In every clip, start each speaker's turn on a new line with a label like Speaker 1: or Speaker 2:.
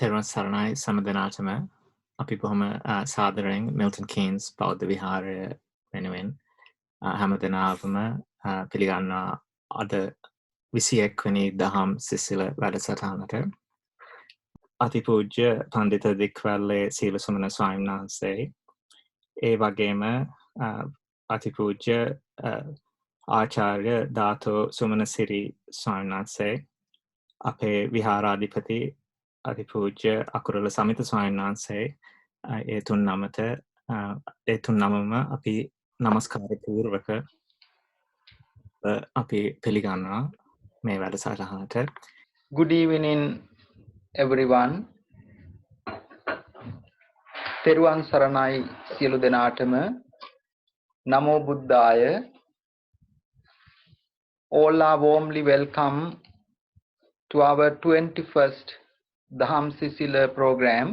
Speaker 1: Thero Saranai Samadanatama අපි බොහොම සාදරයෙන් Milton Keynes බෞද්ධ විහාරය වෙනුවෙන් හැමදෙනාවම පිළිගන්නවා අද 21 වෙනි දහම් සිසිල වැඩසටහනට. අතිපූජ්‍ය පණ්ඩිත Dickwelle Seelasumana ස්වාමීන් වහන්සේ, ඒ වගේම අතිපූජ්‍ය ආචාර්ය ධාතෝ සුමනසිරි ස්වාමීන් වහන්සේ, අපේ විහාරාධිපති අතිපූජ්‍ය අකුරල Samitha ස්වාමීන් වහන්සේ, ඒ තුන් නමම අපි නමස්කාර පූර්වක අපි පිළිගන්නවා මේ වැඩසටහනට.
Speaker 2: Good evening everyone. තෙරුවන් සරණයි සියලු දෙනාටම. නමෝ බුද්ධාය. All are warmly welcome to our 21st Daham Sisila program.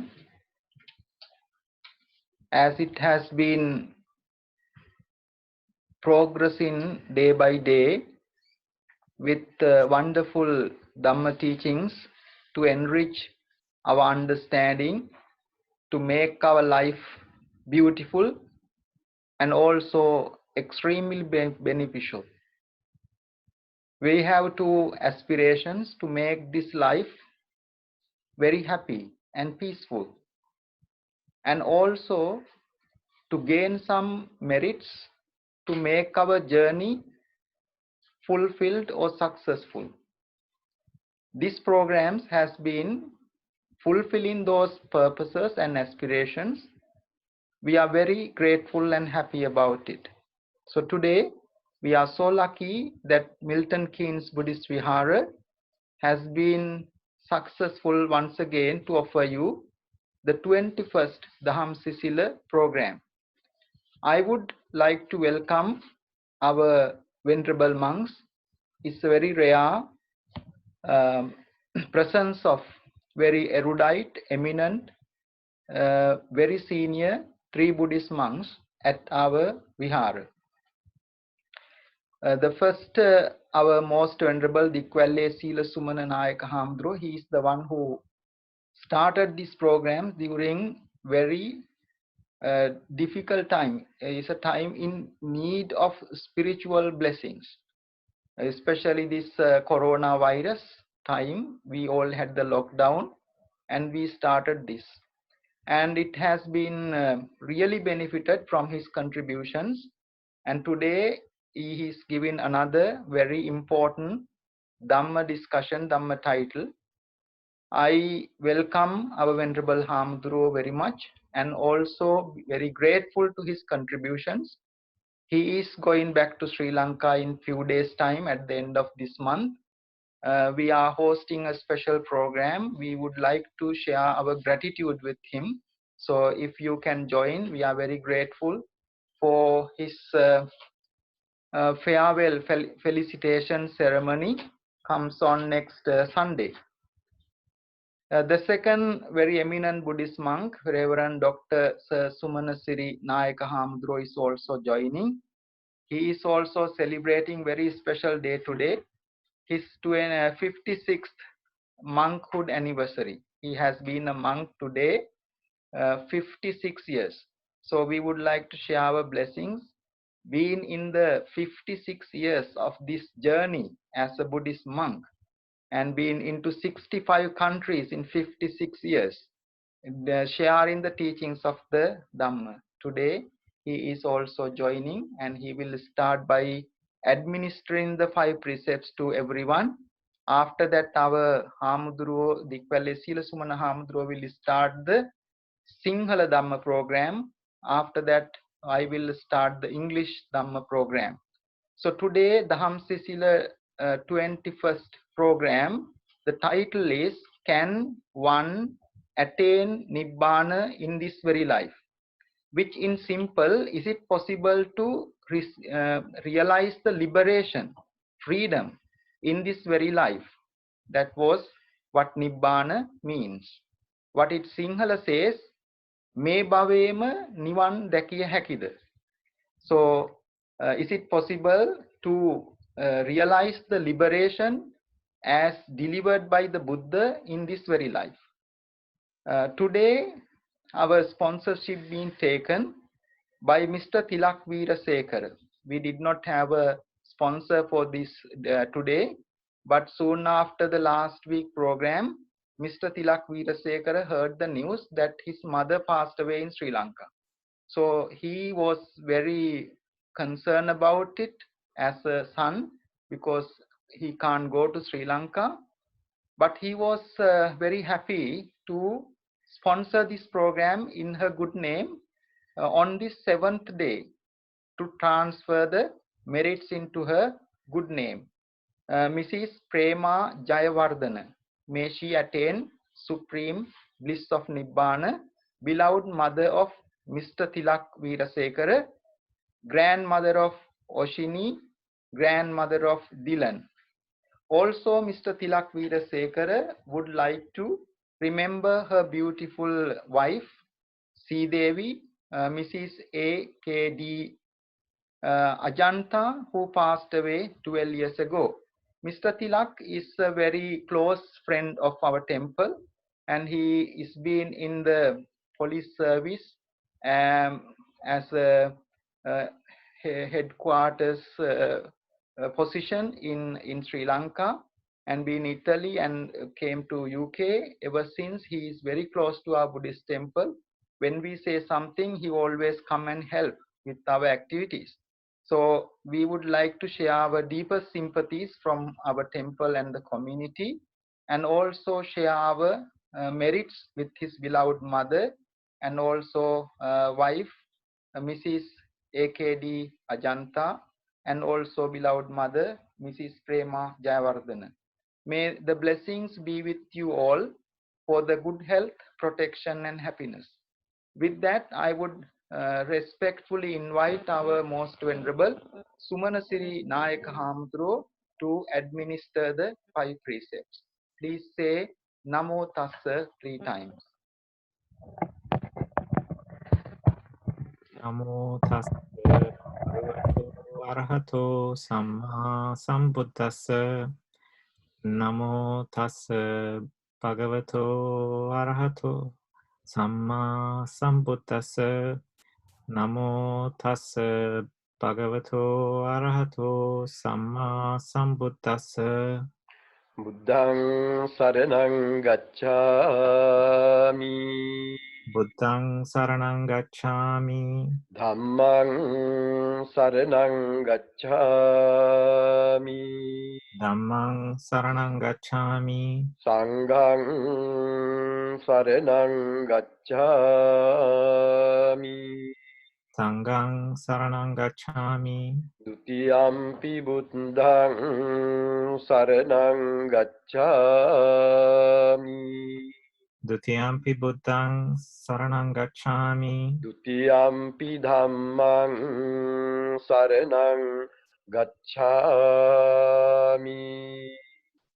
Speaker 2: As it has been progressing day by day with wonderful Dhamma teachings to enrich our understanding, to make our life beautiful and also extremely beneficial. We have two aspirations: to make this life very happy and peaceful, and also to gain some merits to make our journey fulfilled or successful. This program has been fulfilling those purposes and aspirations. We are very grateful and happy about it. So today we are so lucky that Milton Keynes Buddhist Vihara has been successful once again to offer you the 21st Daham Sisila program. I would like to welcome our Venerable monks. It's a very rare presence of very erudite, eminent, very senior 3 Buddhist monks at our Vihara. The first, our most Venerable Dickwelle Seelasumana Hamdro, he is the one who started this program during very difficult time. It's a time in need of spiritual blessings, especially this coronavirus time. We all had the lockdown and we started this, and it has been really benefited from his contributions, and today he is giving another very important Dhamma discussion, Dhamma title. I welcome our Venerable Hamdro very much, and also very grateful to his contributions. He is going back to Sri Lanka in few days time at the end of this month. We are hosting a special program. We would like to share our gratitude with him. So if you can join, we are very grateful for his farewell felicitation ceremony comes on next Sunday. The second very eminent Buddhist monk, Reverend Dr. Sir Sumanasiri Hamdro, is also joining. He is also celebrating very special day today, his 56th monkhood anniversary. He has been a monk today 56 years. So we would like to share our blessings. Being in the 56 years of this journey as a Buddhist monk, and being into 65 countries in 56 years, sharing the teachings of the Dhamma. Today, he is also joining, and he will start by administering the 5 precepts to everyone. After that, our Hamudro, Dickwelle Seelasumana Hamudro, will start the Sinhala Dhamma program. After that, I will start the English Dhamma program. So today, Daham Sisila 21st program, the title is Can One Attain Nibbana in This Very Life? Which in simple, is it possible to realize the liberation, freedom in this very life? That was what Nibbana means. What it Sinhala says, Me bhavema nivan dakiya hakida. So is it possible to realize the liberation as delivered by the Buddha in this very life? Today, our sponsorship being taken by Mr. Tilak Veerasekara. We did not have a sponsor for this today, but soon after the last week program, Mr. Tilak Veerasekara heard the news that his mother passed away in Sri Lanka. So he was very concerned about it as a son because he can't go to Sri Lanka. But he was very happy to sponsor this program in her good name on this 7th day to transfer the merits into her good name. Mrs. Prema Jayawardena, may she attain supreme bliss of Nibbana, beloved mother of Mr. Tilak Veerasekara, grandmother of Oshini, grandmother of Dylan. Also, Mr. Tilak Veerasekara would like to remember her beautiful wife, Devi, Mrs. A.K.D. Ajanta, who passed away 12 years ago. Mr. Tilak is a very close friend of our temple, and he is been in the police service as a headquarters position in Sri Lanka, and been in Italy and came to UK. Ever since, he is very close to our Buddhist temple. When we say something, he always come and help with our activities. So we would like to share our deepest sympathies from our temple and the community, and also share our merits with his beloved mother and also wife, Mrs. A.K.D. Ajanta, and also beloved mother, Mrs. Prema Jayawardena. May the blessings be with you all for the good health, protection, and happiness. With that, I would respectfully invite our most venerable Sumanasiri Nayaka Hamdro to administer the 5 precepts. Please say Namo Tassa 3 times.
Speaker 1: Namo tassa bhagavato arahato samma sambuddhassa. Namo tassa bhagavato arahato samma sambuddhassa. Namo tassa bhagavato arahato samma sambuddhassa.
Speaker 3: Buddhaṃ saraṇaṃ gacchāmi.
Speaker 1: Buddhaṃ saranang gacchāmi.
Speaker 3: Dhammaṃ saraṇaṃ gacchāmi.
Speaker 1: Dhammang saranang gacchāmi.
Speaker 3: Sanghaṃ saraṇaṃ gacchāmi.
Speaker 1: Sanghang saranang gacchāmi.
Speaker 3: Dutiyampi buddhaṃ saraṇaṃ gacchāmi.
Speaker 1: Dutiyampi buddhaṃ saranang gacchāmi.
Speaker 3: Dutiyampi dhammaṃ saraṇaṃ gacchāmi.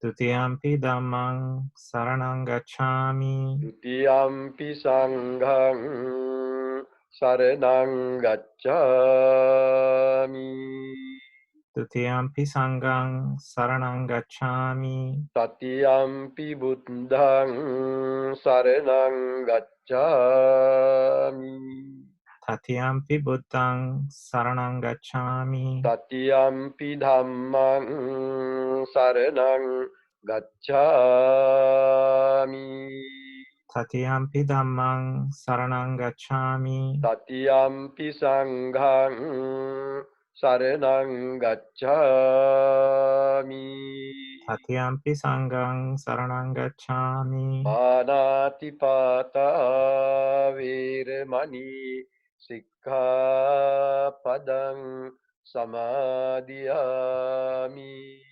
Speaker 1: Dutiyampi dhammang saranang gacchāmi.
Speaker 3: Dutiyampi sanghaṃ saraṇaṃ gacchāmi.
Speaker 1: Dutiyampi sanghang saranang gacchāmi.
Speaker 3: Tatiyampi buddhaṃ saraṇaṃ gacchāmi.
Speaker 1: Tatiyampi buddhaṃ saranang gacchāmi.
Speaker 3: Tatiyampi dhammaṃ saraṇaṃ gacchāmi.
Speaker 1: Tatiyampi dhammang saranang gacchāmi.
Speaker 3: Tatiyampi sanghaṃ saraṇaṃ gacchāmi.
Speaker 1: Tatiyampi sanghang saranang gacchāmi.
Speaker 3: Pānātipātā vīramani sikkhapadang samadhiyāmi.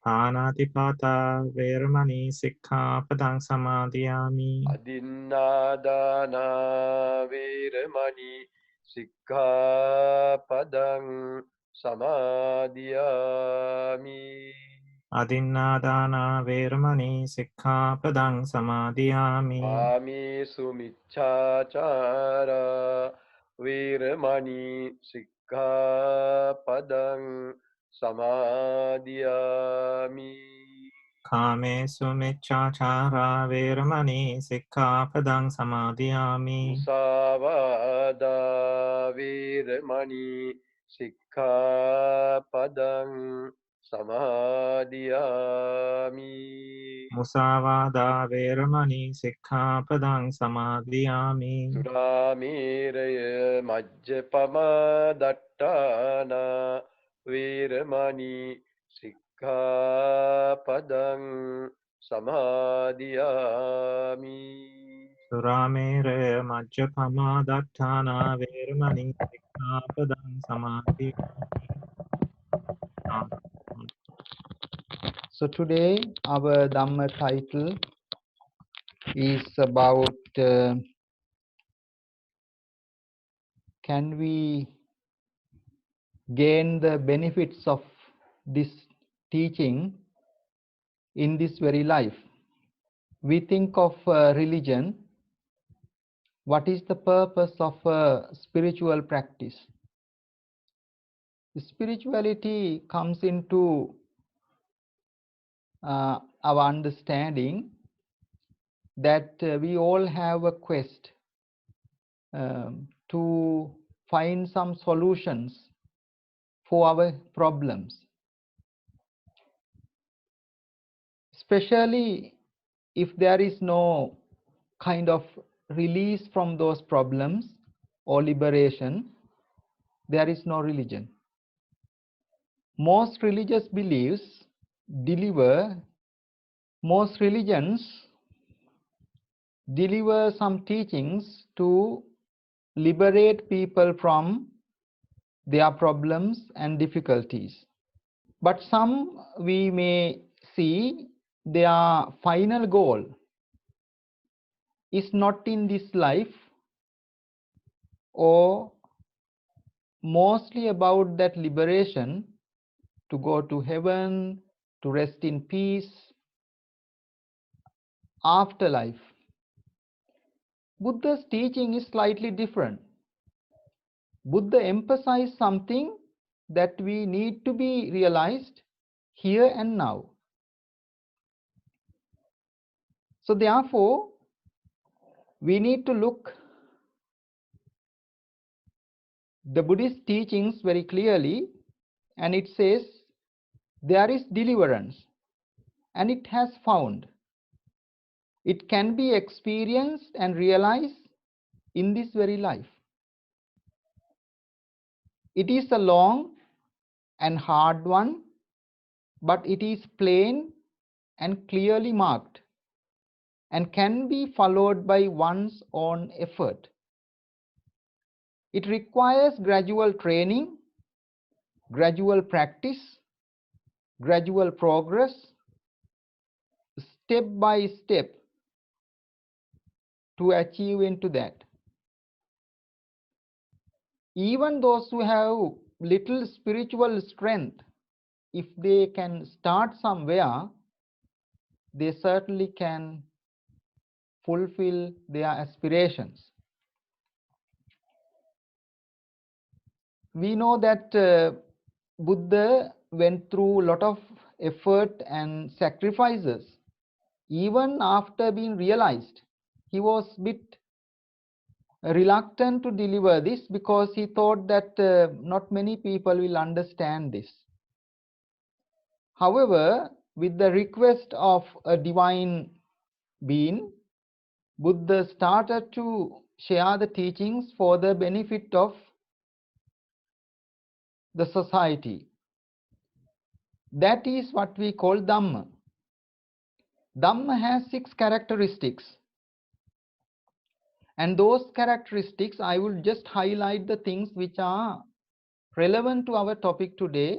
Speaker 1: Pānātipātā vēramani sikkhapadang samadhiyāmi.
Speaker 3: Adinādāna vīramani sikkhapadang samadhiyāmi.
Speaker 1: Adinādāna vēramani sikkhapadang samadhiyāmi.
Speaker 3: Kāmesu miccācārā vīramani sikkhapadang samadhiyāmi.
Speaker 1: කාමේසු මිච්ඡාචාරා වේරමණී සික්ඛාපදං සමාදියාමි.
Speaker 3: මුසාවාදා වේරමණී සික්ඛාපදං සමාදියාමි.
Speaker 1: මුසාවාදා වේරමණී සික්ඛාපදං සමාදියාමි.
Speaker 3: සුරාමේරය මජ්ජපමා දට්ඨානා වේරමණී සික්ඛාපදං සමාදියාමි.
Speaker 1: සුරාමේරය මජ්ජපමා දත්තානා වේරමණී සික්ඛාපදං සමාදියාමි.
Speaker 2: So today our Dhamma title is about can we gain the benefits of this teaching in this very life. We think of religion. What is the purpose of spiritual practice? Spirituality comes into our understanding that we all have a quest to find some solutions for our problems, especially if there is no kind of release from those problems or liberation. There is no religion. Most religious beliefs most religions deliver some teachings to liberate people from their problems and difficulties. But some we may see their final goal is not in this life, or mostly about that liberation to go to heaven, to rest in peace after life. Buddha's teaching is slightly different. Buddha emphasized something that we need to be realized here and now. So therefore, we need to look the Buddhist teachings very clearly, and it says there is deliverance, and it has found. It can be experienced and realized in this very life. It is a long and hard one, but it is plain and clearly marked and can be followed by one's own effort. It requires gradual training, gradual practice, gradual progress, step by step to achieve into that. Even those who have little spiritual strength, if they can start somewhere, they certainly can fulfill their aspirations. We know that Buddha went through a lot of effort and sacrifices. Even after being realized, he was a bit reluctant to deliver this because he thought that not many people will understand this. However, with the request of a divine being, Buddha started to share the teachings for the benefit of the society. That is what we call Dhamma. Dhamma has 6 characteristics. And those characteristics, I will just highlight the things which are relevant to our topic today.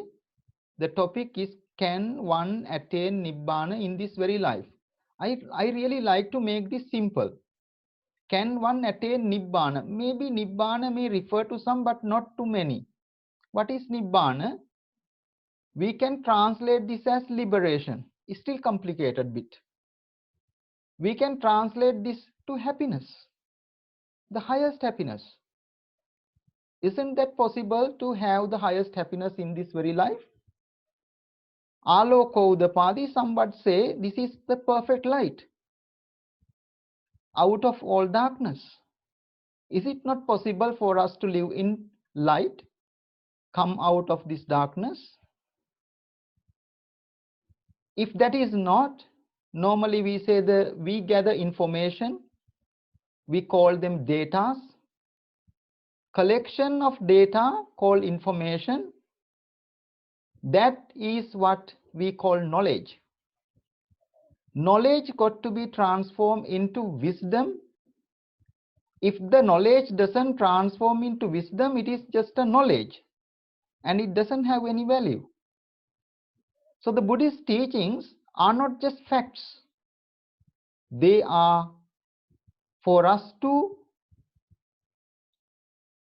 Speaker 2: The topic is, can one attain Nibbana in this very life? I really like to make this simple. Can one attain Nibbana? Maybe Nibbana may refer to some, but not to many. What is Nibbana? We can translate this as liberation. It's still complicated bit. We can translate this to happiness, the highest happiness. Isn't that possible to have the highest happiness in this very life? Aloko Udapadi, some would say this is the perfect light out of all darkness. Is it not possible for us to live in light, come out of this darkness? If that is not, normally we say we gather information, we call them datas. Collection of data called information, that is what we call knowledge. Knowledge got to be transformed into wisdom. If the knowledge doesn't transform into wisdom, it is just a knowledge and it doesn't have any value. So the Buddhist teachings are not just facts. They are for us to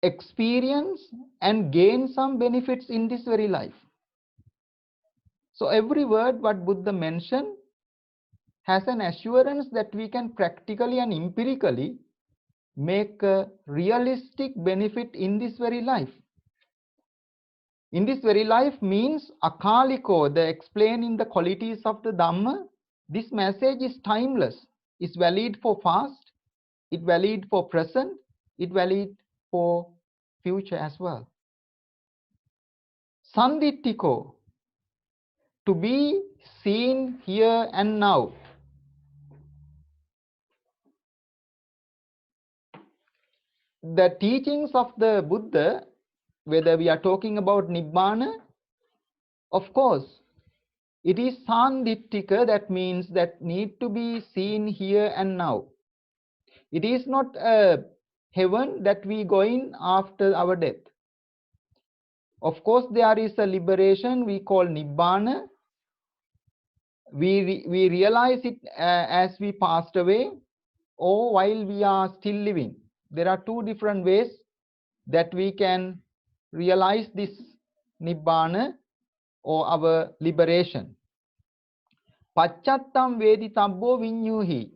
Speaker 2: experience and gain some benefits in this very life. So every word what Buddha mentioned has an assurance that we can practically and empirically make a realistic benefit in this very life. In this very life means akaliko, the explaining the qualities of the Dhamma. This message is timeless. It's valid for past, it's valid for present, it's valid for future as well. Sandittiko, to be seen here and now. The teachings of the Buddha, whether we are talking about Nibbana, of course, it is Sandittika, that means that need to be seen here and now. It is not a heaven that we go in after our death. Of course, there is a liberation we call Nibbana. We realize it as we passed away or while we are still living. There are two different ways that we can realize this Nibbana or our liberation. Pacchattam veditabbo vinyuhi.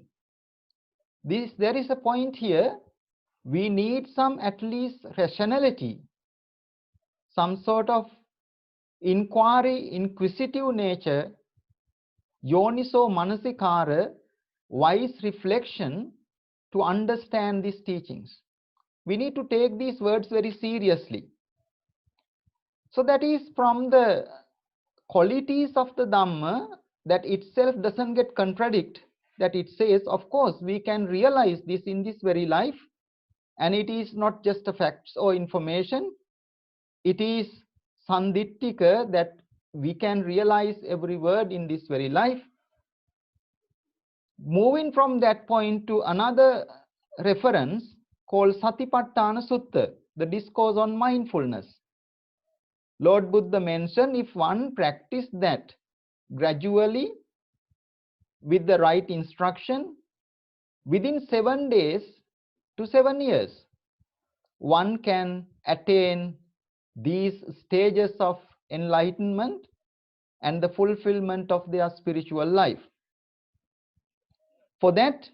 Speaker 2: There is a point here. We need some at least rationality, some sort of inquiry, inquisitive nature, yoniso manasikara, wise reflection to understand these teachings. We need to take these words very seriously. So that is from the qualities of the Dhamma that itself doesn't get contradict, that it says, of course, we can realize this in this very life, and it is not just a facts or information, it is sandittika, that we can realize every word in this very life. Moving from that point to another reference called Satipatthana Sutta, the Discourse on Mindfulness. Lord Buddha mentioned if one practice that gradually with the right instruction, within 7 days to 7 years, one can attain these stages of enlightenment and the fulfillment of their spiritual life. For that,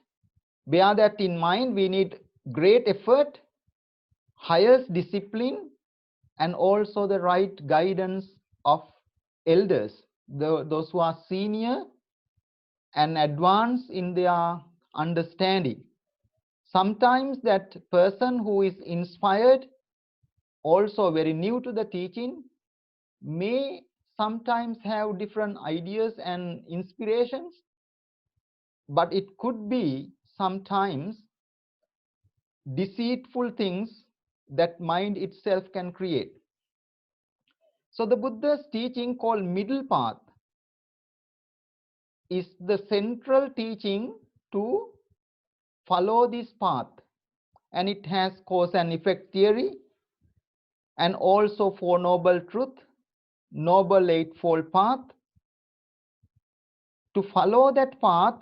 Speaker 2: bear that in mind, we need great effort, highest discipline, and also the right guidance of elders, those who are senior and advanced in their understanding. Sometimes that person who is inspired, also very new to the teaching, may sometimes have different ideas and inspirations, but it could be sometimes deceitful things that mind itself can create. So the Buddha's teaching called middle path is the central teaching to follow this path, and it has cause and effect theory and also Four Noble Truth, Noble Eightfold Path. To follow that path,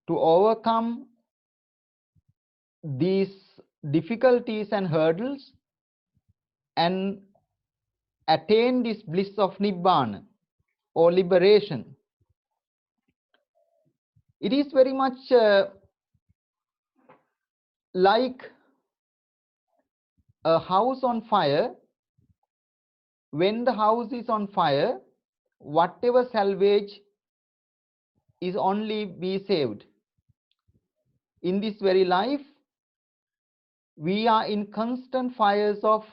Speaker 2: to overcome these difficulties and hurdles and attain this bliss of Nibbana or liberation. It is very much like a house on fire. When the house is on fire, whatever salvage is only be saved. In this very life, we are in constant fires of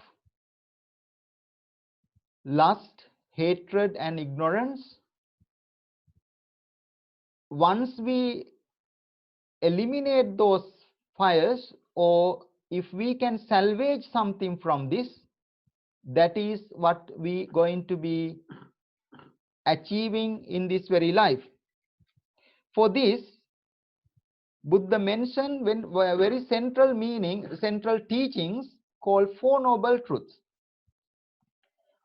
Speaker 2: lust, hatred, and ignorance. Once we eliminate those fires, or if we can salvage something from this, that is what we going to be achieving in this very life. For this, Buddha mentioned very central meaning, central teachings called Four Noble Truths.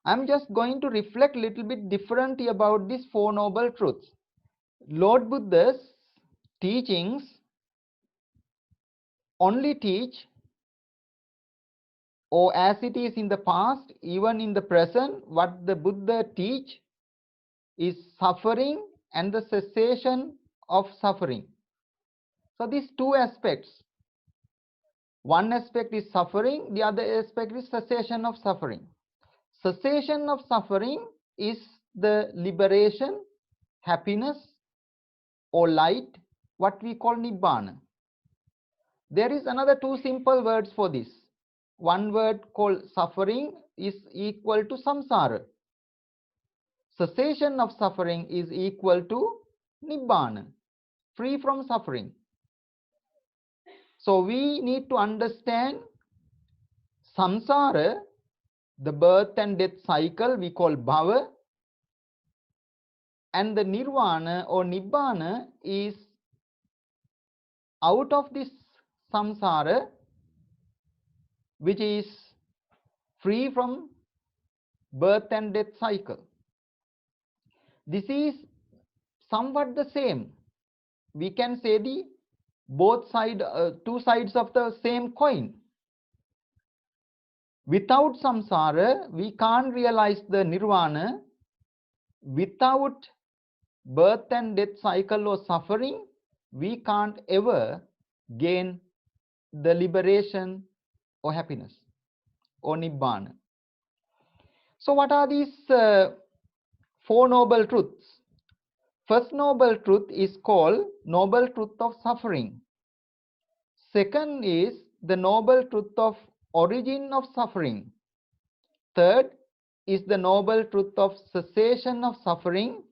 Speaker 2: I'm just going to reflect a little bit differently about these Four Noble Truths. Lord Buddha's teachings only teach, or as it is in the past, even in the present, what the Buddha teach is suffering and the cessation of suffering. So these two aspects. One aspect is suffering, the other aspect is cessation of suffering. Cessation of suffering is the liberation, happiness, or light, what we call Nibbana. There is another two simple words for this. One word called suffering is equal to samsara. Cessation of suffering is equal to Nibbana, free from suffering. So we need to understand samsara, the birth and death cycle we call bhava, and the nirvana or nibbana is out of this samsara, which is free from birth and death cycle. This is somewhat the same. We can say the two sides of the same coin. Without samsara, we can't realize the nirvana. Without birth and death cycle or suffering, we can't ever gain the liberation or happiness or nibbana. So what are these Four Noble Truths? First noble truth is called noble truth of suffering. Second is the noble truth of origin of suffering. Third is the noble truth of cessation of suffering.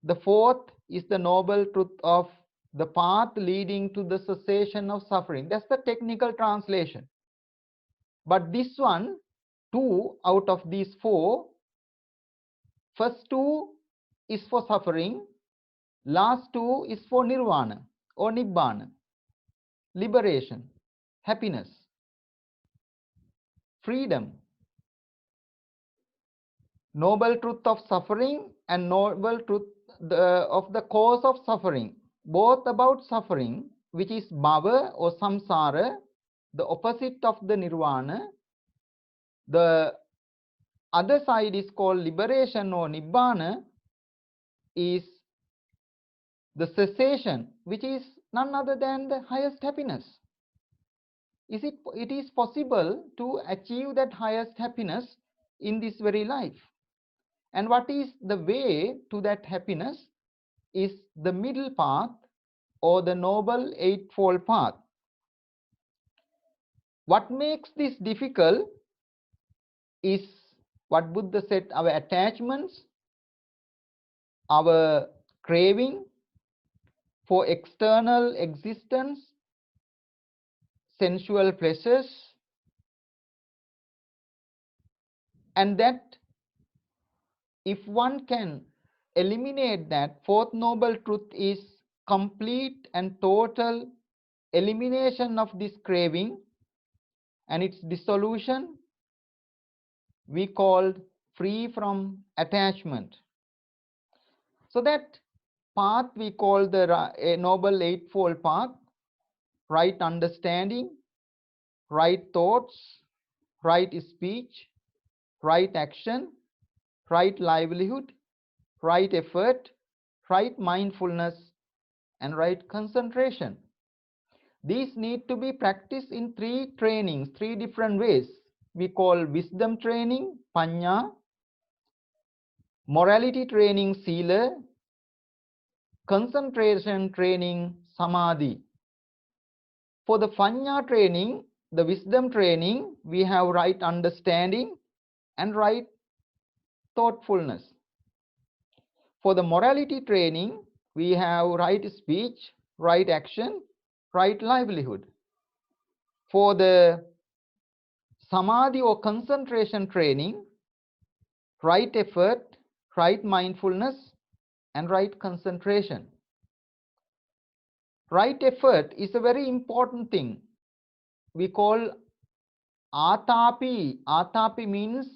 Speaker 2: The fourth is the noble truth of the path leading to the cessation of suffering. That's the technical translation. But this one, two out of these four, first two is for suffering, last two is for nirvana or nibbana, liberation, happiness, freedom. Noble truth of suffering and noble truth of the cause of suffering, both about suffering, which is bhava or samsara, the opposite of the nirvana. The other side is called liberation or nibbana, is the cessation, which is none other than the highest happiness. It is possible to achieve that highest happiness in this very life. And what is the way to that happiness is the middle path or the noble eightfold path. What makes this difficult is what Buddha said, our attachments, our craving for external existence, sensual pleasures, and that if one can eliminate that, fourth noble truth is complete and total elimination of this craving and its dissolution, we called free from attachment. So that path we call the noble eightfold path: right understanding, right thoughts, right speech, right action, right livelihood, right effort, right mindfulness, and right concentration. These need to be practiced in three trainings, three different ways. We call wisdom training, panya, morality training, Sila, concentration training, Samadhi. For the Panya training, the wisdom training, we have right understanding and right thoughtfulness. For the morality training, we have right speech, right action, right livelihood. For the Samadhi or concentration training, right effort, right mindfulness, and right concentration. Right effort is a very important thing. We call atapi. Atapi means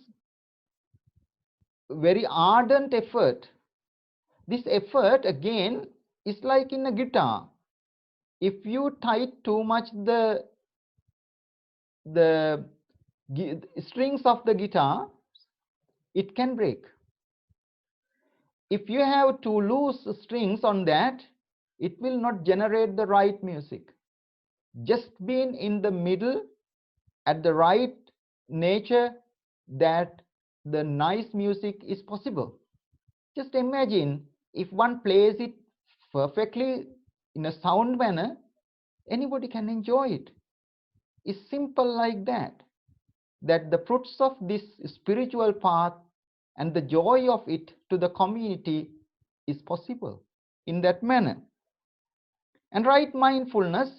Speaker 2: very ardent effort. This effort again is like in a guitar. If you tight too much the strings of the guitar, it can break. If you have too loose strings on that, it will not generate the right music. Just being in the middle at the right nature, that the nice music is possible. Just imagine if one plays it perfectly in a sound manner, anybody can enjoy it. It's simple like that, that the fruits of this spiritual path and the joy of it to the community is possible in that manner. And right mindfulness,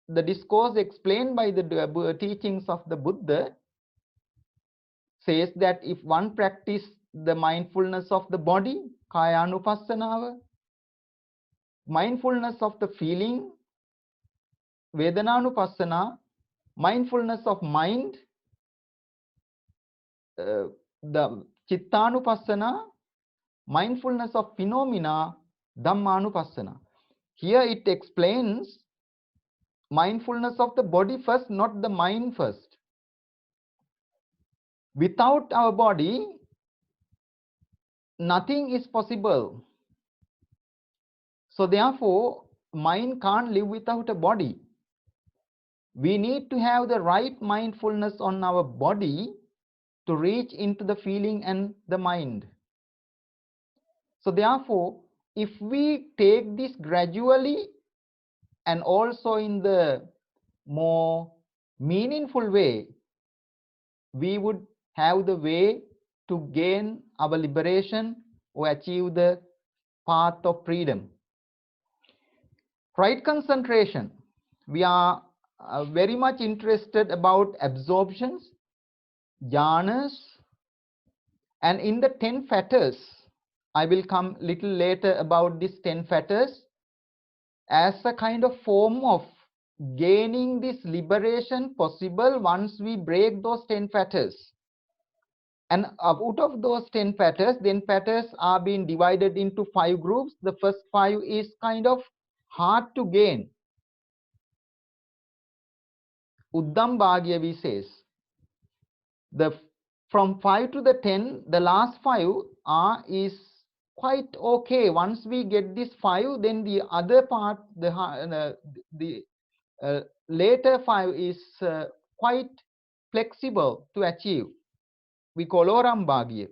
Speaker 2: the discourse explained by the teachings of the Buddha says that if one practice the mindfulness of the body, kaya anupassanawa, mindfulness of the feeling, vedananupassana, mindfulness of mind, the chittanupassana, mindfulness of phenomena, dhammanupassana. Here it explains mindfulness of the body first, not the mind first. Without our body, nothing is possible. So therefore, mind can't live without a body. We need to have the right mindfulness on our body to reach into the feeling and the mind. So therefore, if we take this gradually and also in the more meaningful way, we would have the way to gain our liberation or achieve the path of freedom. Right concentration. We are very much interested about absorptions, jhanas, and in the 10 fetters, I will come little later about this 10 fetters as a kind of form of gaining this liberation possible once we break those 10 fetters. And out of those 10 fetters, then fetters are being divided into 5 groups. The first 5 is kind of hard to gain. Uddam Bhagyavi says, from 5 to the 10, the last 5 is quite okay. Once we get this 5, then the other part, the later 5 is quite flexible to achieve. We call Oram Bhagya.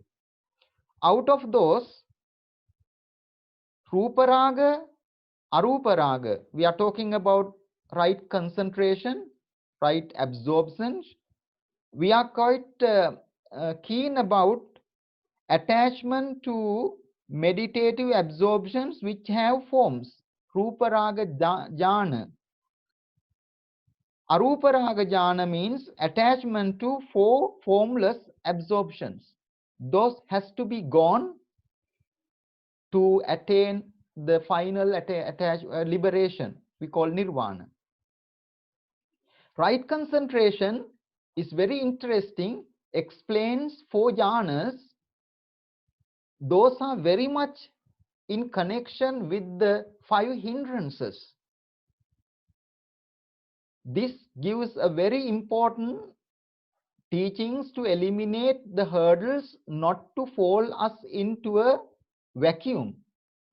Speaker 2: Out of those, Ruparaga, Aruparaga, we are talking about right concentration, right absorption. We are quite keen about attachment to meditative absorptions which have forms. Ruparaga jhana. Aruparaga jhana means attachment to 4 formless absorptions. Those has to be gone to attain the final liberation. We call nirvana. Right concentration is very interesting, explains 4 jhanas. Those are very much in connection with the 5 hindrances. This gives a very important teachings to eliminate the hurdles, not to fall us into a vacuum,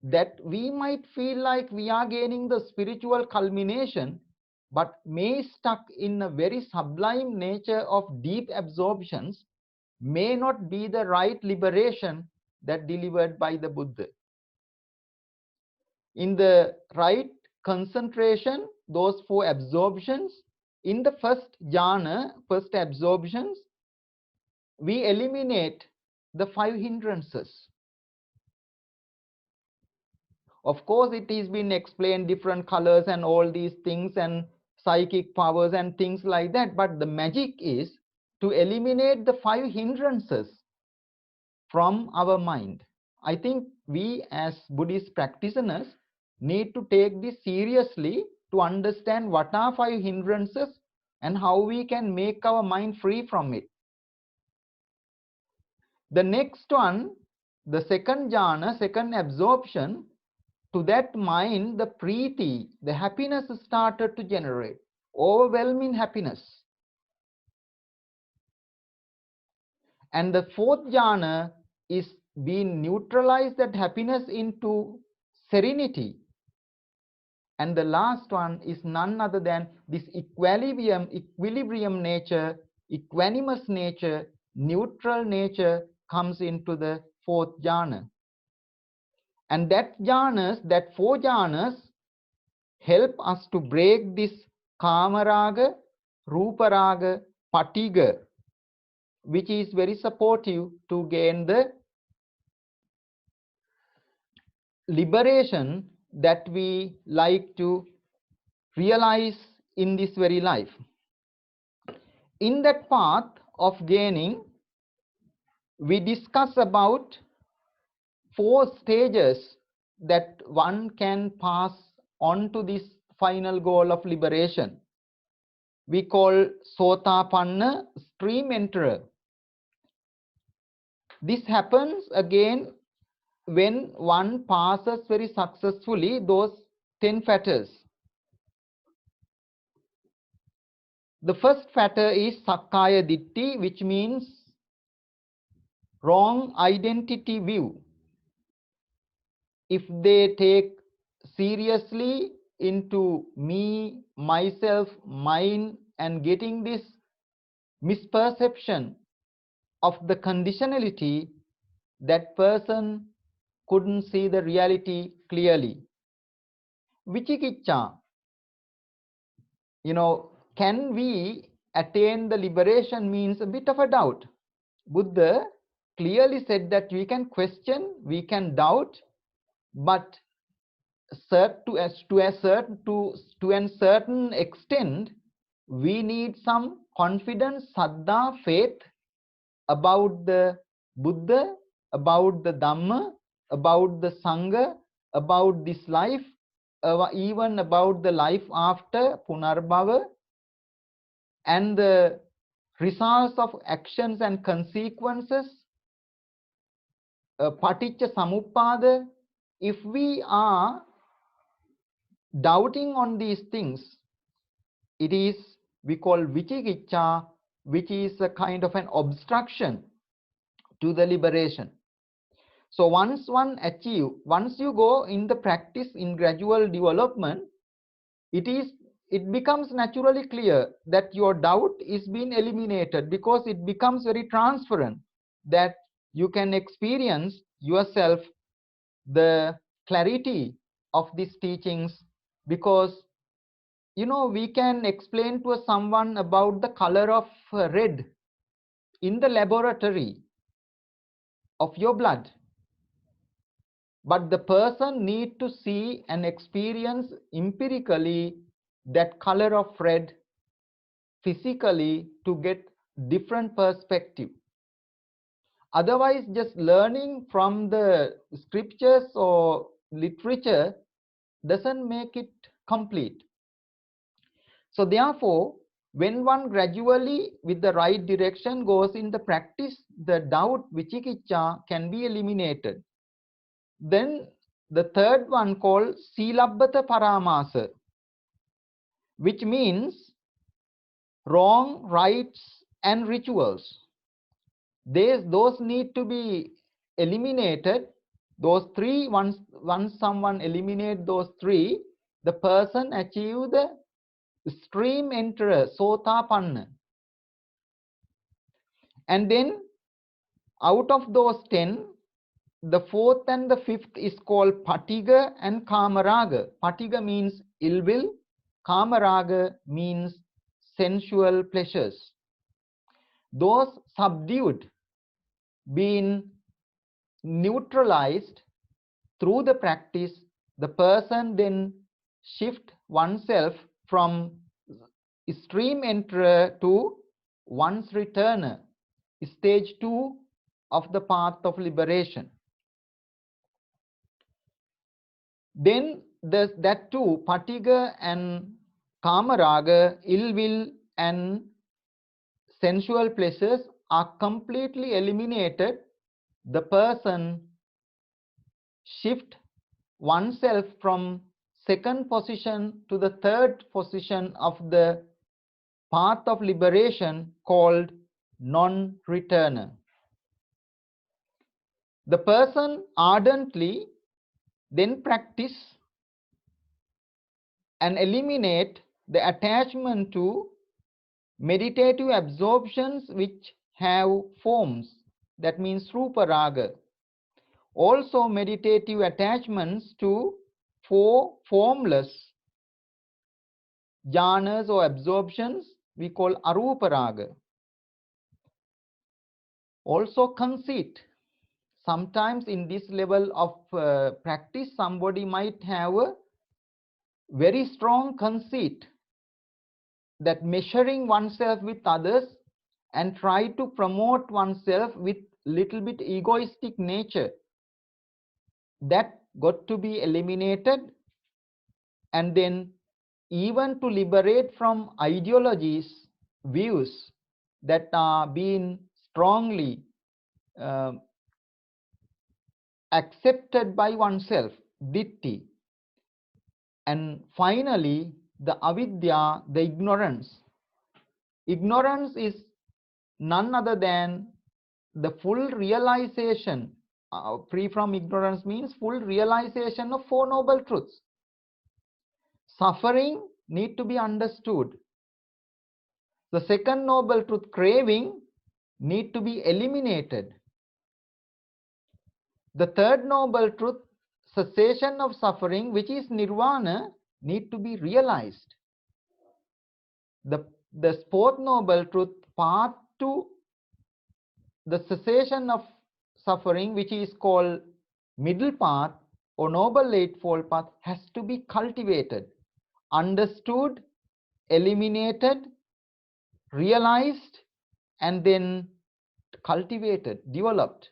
Speaker 2: that we might feel like we are gaining the spiritual culmination, but may stuck in a very sublime nature of deep absorptions, may not be the right liberation that delivered by the Buddha. In the right concentration, those 4 absorptions, in the first jhana, first absorptions, we eliminate the 5 hindrances. Of course, it has been explained different colors and all these things and psychic powers and things like that. But the magic is to eliminate the 5 hindrances from our mind. I think we as Buddhist practitioners need to take this seriously to understand what are 5 hindrances and how we can make our mind free from it. The next one, the second jhana, second absorption, to that mind, the preeti, the happiness started to generate, overwhelming happiness. And the fourth jhana is being neutralized that happiness into serenity. And the last one is none other than this equilibrium nature, equanimous nature, neutral nature comes into the fourth jhana. And that jhanas, that 4 jhanas, help us to break this kamaraga, ruparaga, patiga, which is very supportive to gain the liberation that we like to realize in this very life. In that path of gaining, we discuss about 4 stages that one can pass on to this final goal of liberation. We call Sotapanna, stream enterer. This happens again when one passes very successfully those 10 fetters. The first fetter is Sakkaya Ditti, which means wrong identity view. If they take seriously into me, myself, mine, and getting this misperception of the conditionality, that person couldn't see the reality clearly. Vichikiccha, can we attain the liberation means a bit of a doubt. Buddha clearly said that we can question, we can doubt, but to a certain extent, we need some confidence, saddha, faith about the Buddha, about the Dhamma, about the Sangha, about this life, even about the life after Punarbhava, and the results of actions and consequences, Paticca Samuppada. If we are doubting on these things, it is, we call Vichikiccha, which is a kind of an obstruction to the liberation. So once you go in the practice in gradual development, it becomes naturally clear that your doubt is being eliminated, because it becomes very transparent that you can experience yourself the clarity of these teachings. Because we can explain to someone about the color of red in the laboratory of your blood, but the person needs to see and experience empirically that color of red physically to get different perspective. Otherwise, just learning from the scriptures or literature doesn't make it complete. So therefore, when one gradually with the right direction goes in the practice, the doubt, vichikiccha, can be eliminated. Then the third one called Silabbata Paramasa, which means wrong, rites and rituals. Those need to be eliminated. Those 3, once someone eliminate those 3, the person achieve the stream enterer, Sotapanna. And then out of those 10, the fourth and the fifth is called Patiga and Kamaraga. Patiga means ill will, Kamaraga means sensual pleasures. Those subdued, being neutralized through the practice, the person then shift oneself from stream enterer to once returner, stage 2 of the path of liberation. Then that too, Patiga and Kamaraga, ill will and sensual pleasures are completely eliminated. The person shift oneself from second position to the third position of the path of liberation called non-returner. The person ardently then practice and eliminate the attachment to meditative absorptions which have forms, that means rupa raga. Also meditative attachments to formless jhanas or absorptions we call arupa raga. Also conceit. Sometimes in this level of practice, somebody might have a very strong conceit, that measuring oneself with others and try to promote oneself with little bit egoistic nature. That got to be eliminated, and then even to liberate from ideologies, views that are being strongly accepted by oneself, ditti. And finally, the avidya, the ignorance. Ignorance is none other than the full realization. Free from ignorance means full realization of Four Noble Truths. Suffering need to be understood. The second Noble Truth, craving, need to be eliminated. The third Noble Truth, cessation of suffering, which is nirvana, need to be realized. The fourth Noble Truth, path to the cessation of suffering, which is called middle path or Noble Eightfold Path, has to be cultivated, understood, eliminated, realized, and then cultivated, developed.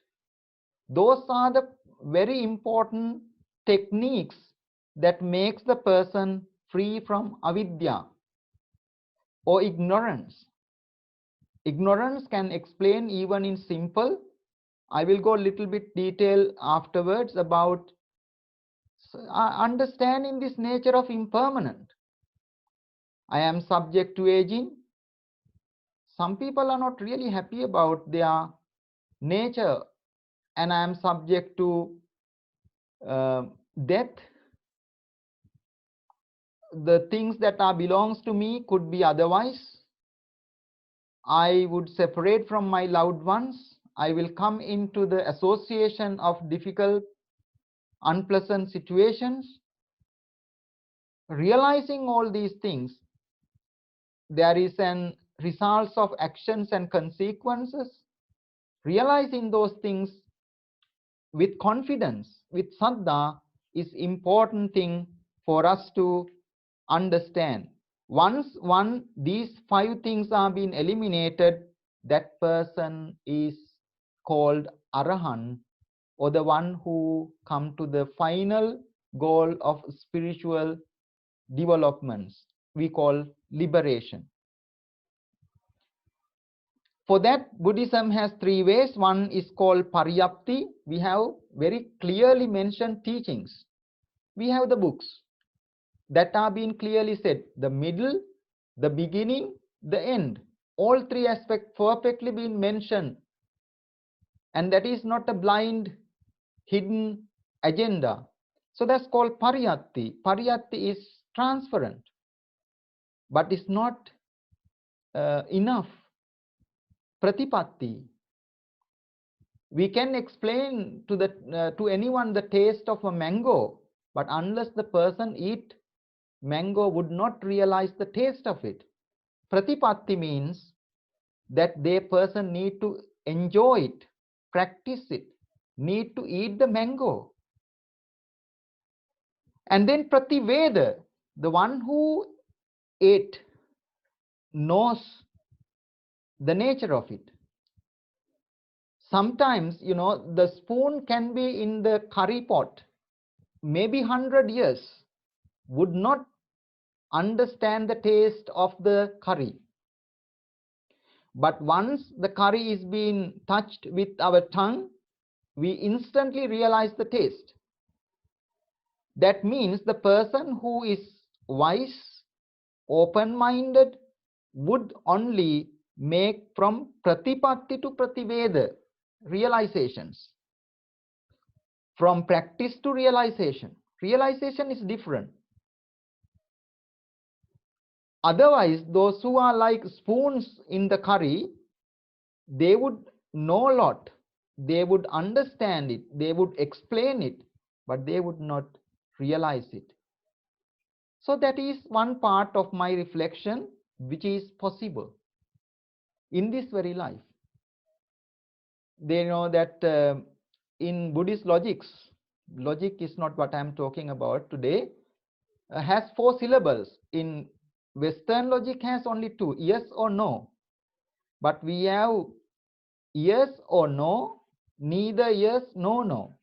Speaker 2: Those are the very important techniques that makes the person free from avidya or ignorance. Ignorance can explain even in simple. I will go a little bit detail afterwards about understanding this nature of impermanent. I am subject to aging. Some people are not really happy about their nature, and I am subject to death. The things that are belongs to me could be otherwise. I would separate from my loved ones. I will come into the association of difficult, unpleasant situations. Realizing all these things, there is an results of actions and consequences. Realizing those things with confidence, with saddha, is important thing for us to understand. Once these 5 things are being eliminated, that person is called Arahant, or the one who come to the final goal of spiritual developments, we call liberation. For that, Buddhism has 3 ways. One is called Pariyapti. We have very clearly mentioned teachings. We have the books that are being clearly said. The middle, the beginning, the end. All 3 aspects perfectly been mentioned. And that is not a blind, hidden agenda. So that's called Pariyatti. Pariyatti is transparent, but it's not enough. Pratipatti. We can explain to anyone the taste of a mango, but unless the person eat mango, would not realize the taste of it. Pratipatti means that the person need to enjoy it, practice it, need to eat the mango. And then prativeda, the one who ate knows the nature of it. Sometimes, the spoon can be in the curry pot, maybe 100 years, would not understand the taste of the curry. But once the curry is being touched with our tongue, we instantly realize the taste. That means the person who is wise, open-minded, would only make from pratipatti to prativeda realizations. From practice to realization. Realization is different. Otherwise, those who are like spoons in the curry, they would know a lot. They would understand it. They would explain it, but they would not realize it. So that is one part of my reflection, which is possible in this very life. They know that in Buddhist logic is not what I am talking about today, has 4 syllables. In Western logic has only 2, yes or no. But we have yes or no, neither yes, no.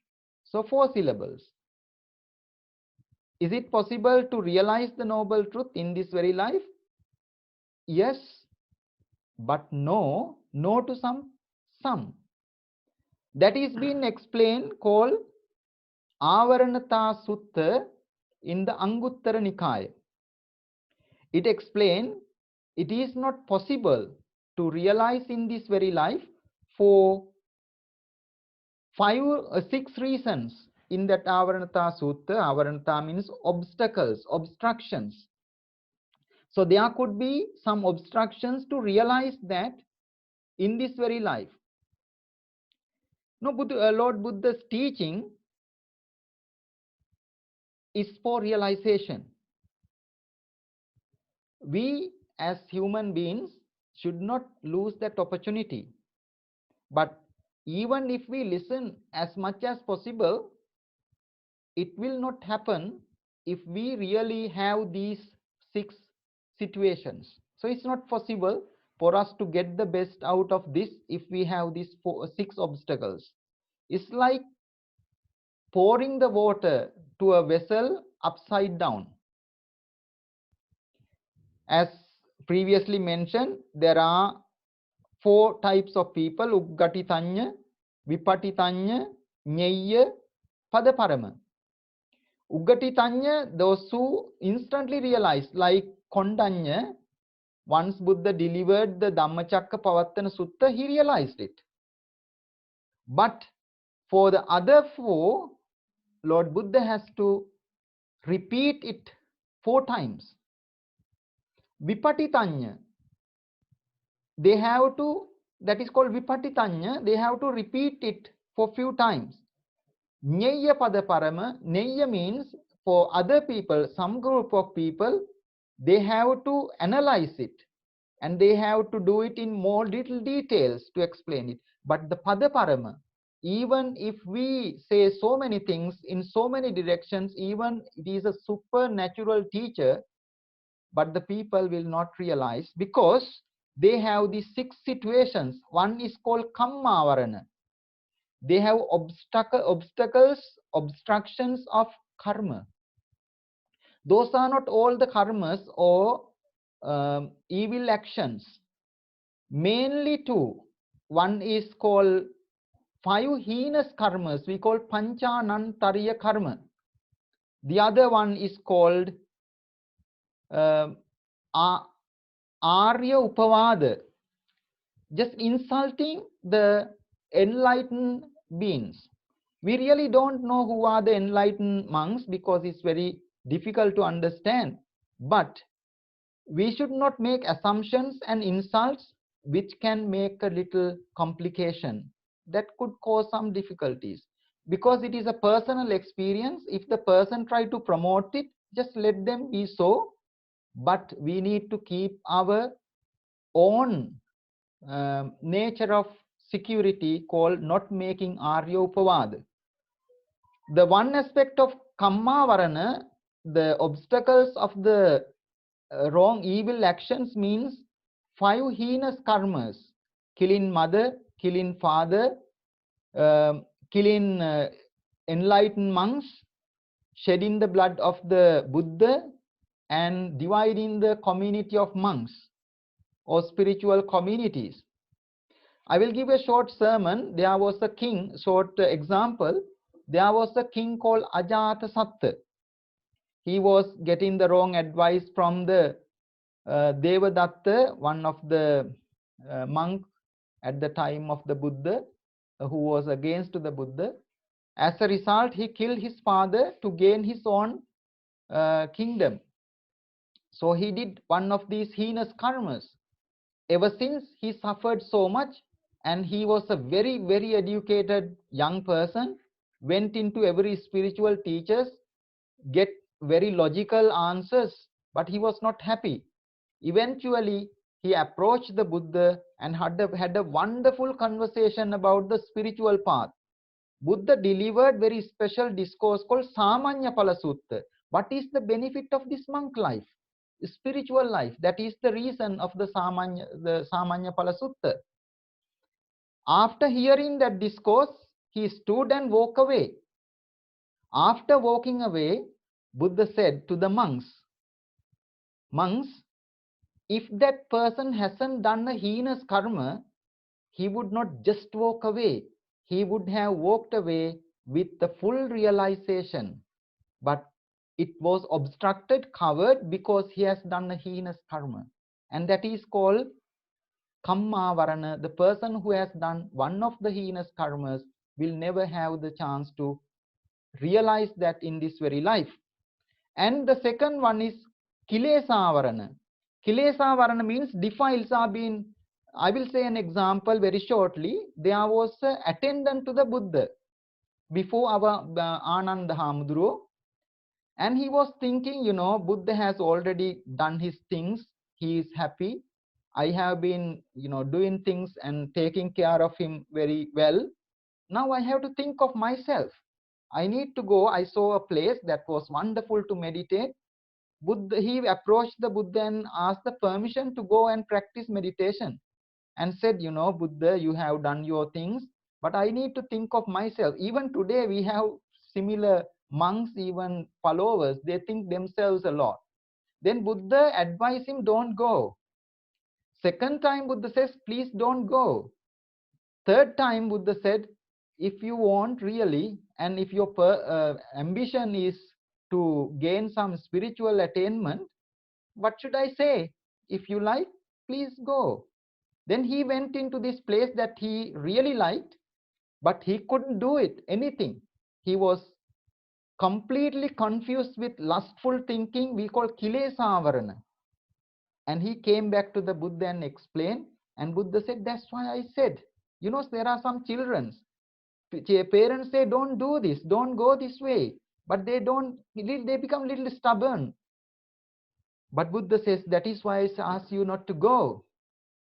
Speaker 2: So 4 syllables. Is it possible to realize the noble truth in this very life? Yes, but no to some. That is being explained, called Avaranata Sutta in the Anguttara Nikaya. It explains it is not possible to realize in this very life for 5 or 6 reasons in that Avaranata Sutta. Avaranata means obstacles, obstructions. So there could be some obstructions to realize that in this very life. No, Lord Buddha's teaching is for realization. We as human beings should not lose that opportunity. But even if we listen as much as possible, it will not happen if we really have these 6 situations. So it's not possible for us to get the best out of this if we have these 6 obstacles. It's like pouring the water to a vessel upside down. As previously mentioned, there are 4 types of people: Uggatitanya, Vipatitanya, Nyaya, Padaparama. Uggatitanya, those who instantly realize, like Kondanya. Once Buddha delivered the Dhammacakkappavattana Sutta, he realized it. But for the other 4, Lord Buddha has to repeat it 4 times. Vipatitanya, they have to, that is called Vipatitanya, they have to repeat it for few times. Nyaya Padaparama, Nyaya means for other people, some group of people, they have to analyze it and they have to do it in more little details to explain it. But the Padaparama, even if we say so many things in so many directions, even it is a supernatural teacher, but the people will not realize because they have these 6 situations. One is called Kammavarana. They have obstacles, obstructions of karma. Those are not all the karmas or evil actions. Mainly 2. One is called 5 heinous karmas. We call Panchanantariya karma. The other one is called Arya Upavada, just insulting the enlightened beings. We really don't know who are the enlightened monks because it's very difficult to understand. But we should not make assumptions and insults which can make a little complication that could cause some difficulties, because it is a personal experience. If the person try to promote it, just let them be so, but we need to keep our own nature of security, called not making arya upavada. The one aspect of kamma varana, the obstacles of the wrong evil actions, means 5 heinous karmas: killing mother, killing father, killing enlightened monks, shedding the blood of the Buddha, and dividing the community of monks or spiritual communities. I will give a short sermon. There was a king, short example. There was a king called Ajatasatta. He was getting the wrong advice from the Devadatta, one of the monk at the time of the Buddha, who was against the Buddha. As a result, he killed his father to gain his own kingdom. So he did one of these heinous karmas. Ever since, he suffered so much, and he was a very, very educated young person, went into every spiritual teachers, get very logical answers, but he was not happy. Eventually, he approached the Buddha and had a wonderful conversation about the spiritual path. Buddha delivered very special discourse called Samanya Pala Sutta. What is the benefit of this monk life, spiritual life? That is the reason of the Samanya Pala Sutta. After hearing that discourse, he stood and walked away. After walking away, Buddha said to the monks, "Monks, if that person hasn't done a heinous karma, he would not just walk away. He would have walked away with the full realization. But it was obstructed, covered, because he has done a heinous karma." And that is called kamma varana. The person who has done one of the heinous karmas will never have the chance to realize that in this very life. And the second one is kilesa varana. Kilesa varana means defiles are being, I will say an example very shortly. There was an attendant to the Buddha before our Ananda Hamudro, and he was thinking, Buddha has already done his things. He is happy. I have been, doing things and taking care of him very well. Now I have to think of myself. I need to go. I saw a place that was wonderful to meditate. He approached the Buddha and asked the permission to go and practice meditation, and said, Buddha, you have done your things, but I need to think of myself. Even today we have similar monks, even followers, they think themselves a lot. Then Buddha advised him, don't go. Second time Buddha says, please don't go. Third time Buddha said, if you want really, and if your ambition is to gain some spiritual attainment, what should I say? If you like, please go. Then he went into this place that he really liked, but he couldn't do it, anything. He was completely confused with lustful thinking, we call kilesa varana. And he came back to the Buddha and explained, and Buddha said, that's why I said, there are some children, parents say, don't do this, don't go this way, but they become a little stubborn. But Buddha says, that is why I ask you not to go.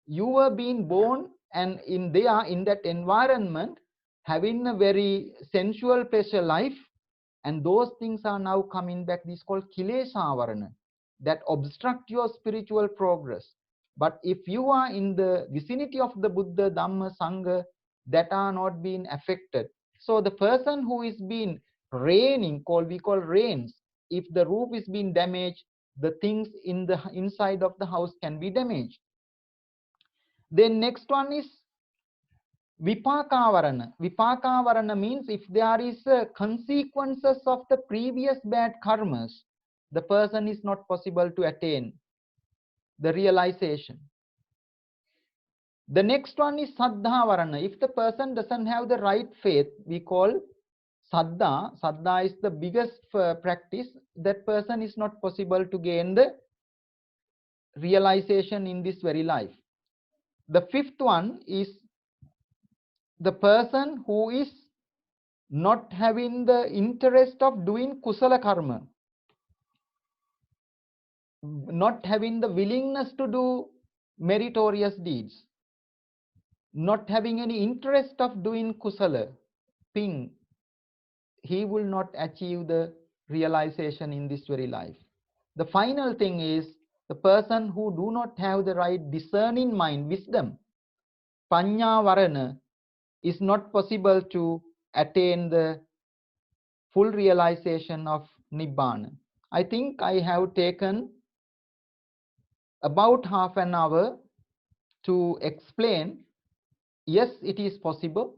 Speaker 2: You were being born and in that environment, having a very sensual pleasure life, and those things are now coming back. This is called kilesa varana, that obstruct your spiritual progress. But if you are in the vicinity of the Buddha, Dhamma, Sangha, that are not being affected. So the person who is being raining, we call rains, if the roof is being damaged, the things in the inside of the house can be damaged. Then next one is vipaka varana. Vipaka varana means if there is consequences of the previous bad karmas, the person is not possible to attain the realization. The next one is saddha varana. If the person doesn't have the right faith, we call saddha. Saddha is the biggest practice. That person is not possible to gain the realization in this very life. The fifth one is the person who is not having the interest of doing kusala karma, not having the willingness to do meritorious deeds, not having any interest of doing kusala, ping, he will not achieve the realization in this very life. The final thing is the person who do not have the right discerning mind, wisdom, panya varana, is not possible to attain the full realization of Nibbana. I think I have taken about half an hour to explain. Yes, it is possible.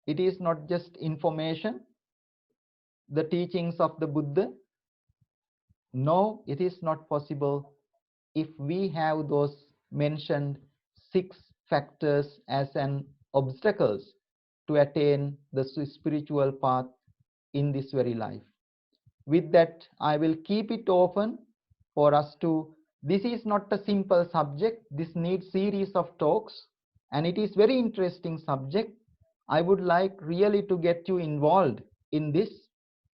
Speaker 2: It is not just information, the teachings of the Buddha. No, it is not possible if we have those mentioned 6 factors as an obstacles to attain the spiritual path in this very life. With that, I will keep it open for us to, this is not a simple subject, this needs series of talks, and it is very interesting subject. I would like really to get you involved in this,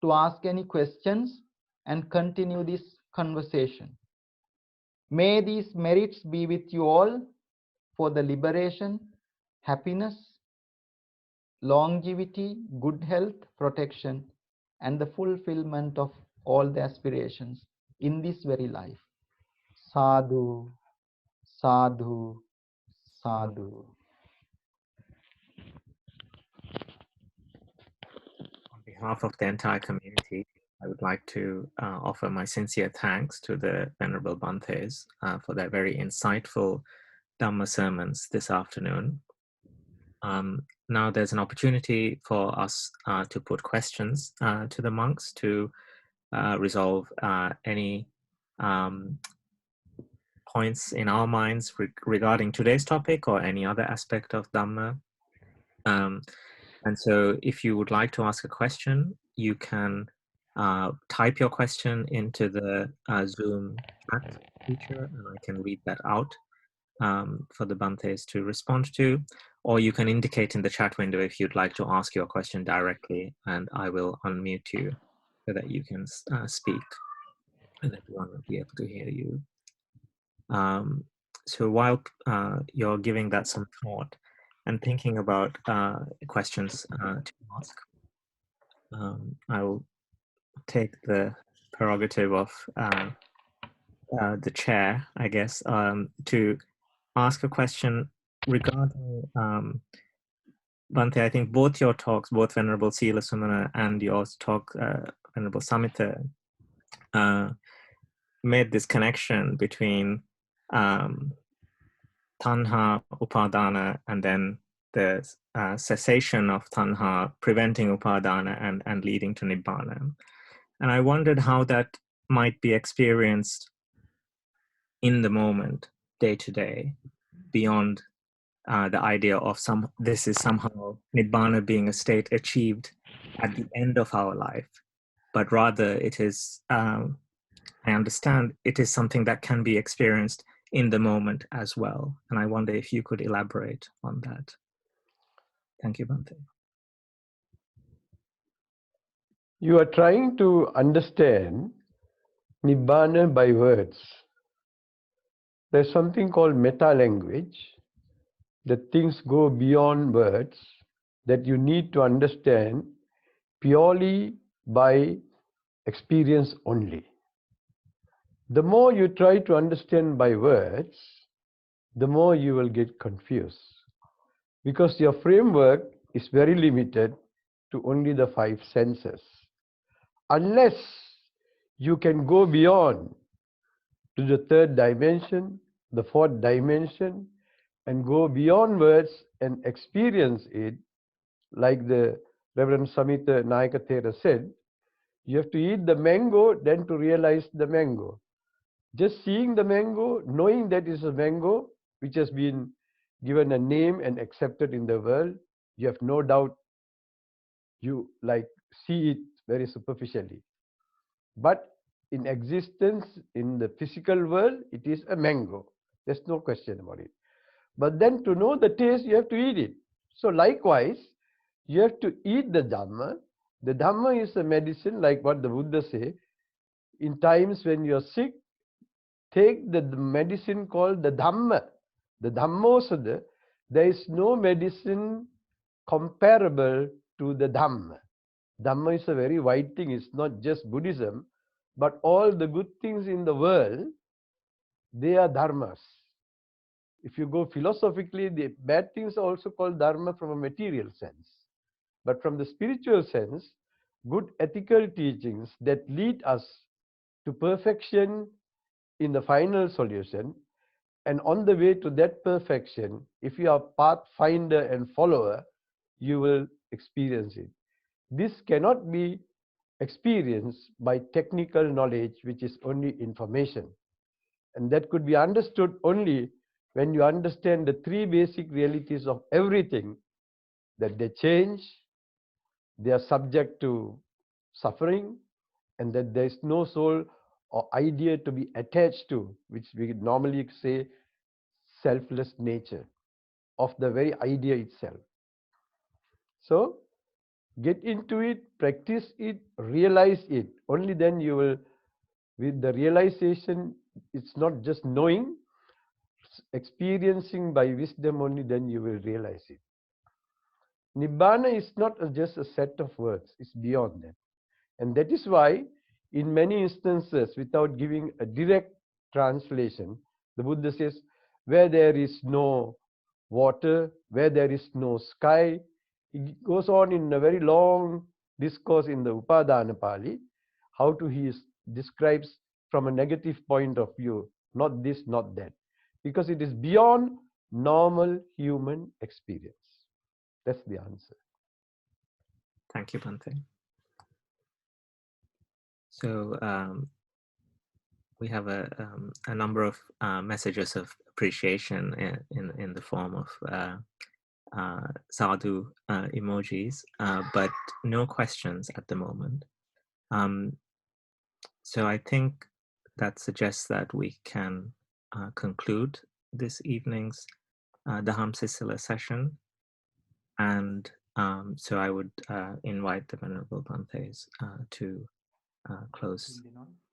Speaker 2: to ask any questions and continue this conversation. May these merits be with you all for the liberation, happiness, longevity, good health, protection, and the fulfillment of all the aspirations in this very life. Sadhu, sadhu, sadhu.
Speaker 1: On behalf of the entire community, I would like to offer my sincere thanks to the Venerable Bhantes for their very insightful Dhamma sermons this afternoon. Now there's an opportunity for us to put questions to the monks to resolve any points in our minds regarding today's topic or any other aspect of Dhamma. And so if you would like to ask a question, you can type your question into the Zoom chat feature, and I can read that out for the Bhantes to respond to, or you can indicate in the chat window if you'd like to ask your question directly, and I will unmute you so that you can speak and everyone will be able to hear you. So while you're giving that some thought and thinking about questions to ask, I will take the prerogative of the chair, I guess, to ask a question regarding Bhante. I think both your talks, both Venerable Seelasumana and your talk, Venerable Samitha, made this connection between tanha, upadana, and then the cessation of tanha, preventing upadana and leading to nibbana. And I wondered how that might be experienced in the moment, day to day, beyond the idea of this is somehow nibbana being a state achieved at the end of our life, but rather it is, I understand, it is something that can be experienced in the moment as well. And I wonder if you could elaborate on that. Thank you, Bhante.
Speaker 3: You are trying to understand Nibbana by words. There's something called meta language, that things go beyond words, that you need to understand purely by experience only. The more you try to understand by words, the more you will get confused, because your framework is very limited to only the 5 senses. Unless you can go beyond to the 3rd dimension, the 4th dimension, and go beyond words and experience it, like the Reverend Samitha Nayaka Thero said, you have to eat the mango, then to realize the mango. Just seeing the mango, knowing that it's a mango, which has been given a name and accepted in the world, you have no doubt, you like see it very superficially. But in existence, in the physical world, it is a mango. There's no question about it. But then to know the taste, you have to eat it. So likewise, you have to eat the Dhamma. The Dhamma is a medicine, like what the Buddha say. In times when you are sick, take the medicine called the Dhamma. The Dhammosada. There is no medicine comparable to the Dhamma. Dhamma is a very wide thing. It's not just Buddhism, but all the good things in the world, they are dharmas. If you go philosophically, the bad things are also called dharma from a material sense. But from the spiritual sense, good ethical teachings that lead us to perfection in the final solution, and on the way to that perfection, if you are pathfinder and follower, you will experience it. This cannot be experienced by technical knowledge, which is only information. And that could be understood only when you understand the three basic realities of everything, that they change, they are subject to suffering, and that there is no soul or idea to be attached to, which we normally say selfless nature of the very idea itself. So get into it, practice it, realize it. Only then you will, with the realization, it's not just knowing, experiencing by wisdom only, then you will realize it. Nibbana is not just a set of words, it's beyond that. And that is why, in many instances, without giving a direct translation, the Buddha says, where there is no water, where there is no sky. It goes on in a very long discourse in the Upadana Pali, how to he describes from a negative point of view, not this, not that, because it is beyond normal human experience. That's the answer.
Speaker 1: Thank you, Bhante. So we have a number of messages of appreciation in the form of sadhu emojis, but no questions at the moment. So I think that suggests that we can conclude this evening's Daham Sisila session. And so I would invite the Venerable Bhantes to close